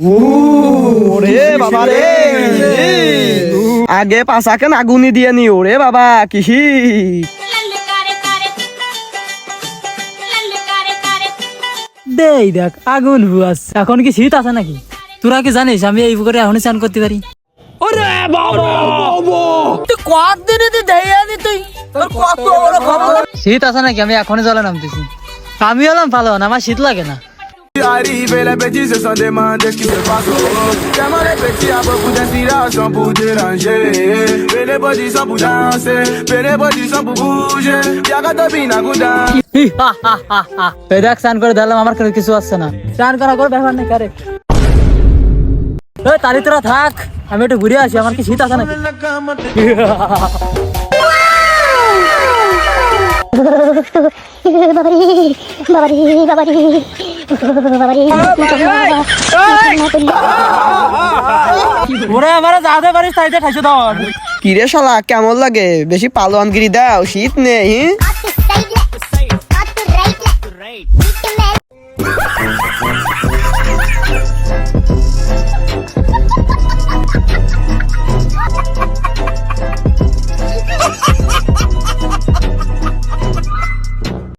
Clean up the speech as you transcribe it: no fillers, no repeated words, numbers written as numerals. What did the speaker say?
ওরে বাবা রে, আগে পাশাকে আগুনি দিয়ে নি। ওরে বাবা কি দেই দেখ আগুন বুয়াস। এখন কি শীত আছে নাকি? তোরা কি জানিস আমি এই পুকুরে এখনই স্নান করতে পারি? ওরে বাবা তুই কত দিনে তুই দেই আনি তুই তোর কত বড় খবর। শীত আছে নাকি? আমি এখনই জলে নামতেছি। আমি হলাম ভালো না, আমার শীত লাগে না। Arrive, les petits se sont demandés ce qui se passe. Tellement les petits a beaucoup d'inspiration pour déranger. Mais les petits sont pour danser, mais les petits sont pour bouger. Y'a qu'à te bina gouda. এই দেখ স্নান করে দিলাম, আমার কাছে কিছু আসছে না। স্নান করা করে ব্যাপার নেই কারে। ওই তালি তোরা থাক, আমি একটু ঘুরে আসি। আমার কি শীত আছে নাকি? ওরে আমার যাতে পারিস তাইতে ঠাইছে দাও। কিরে শালা কেমন লাগে? বেশি পালোয়ানগিরি দাও, শীত নেই। Right.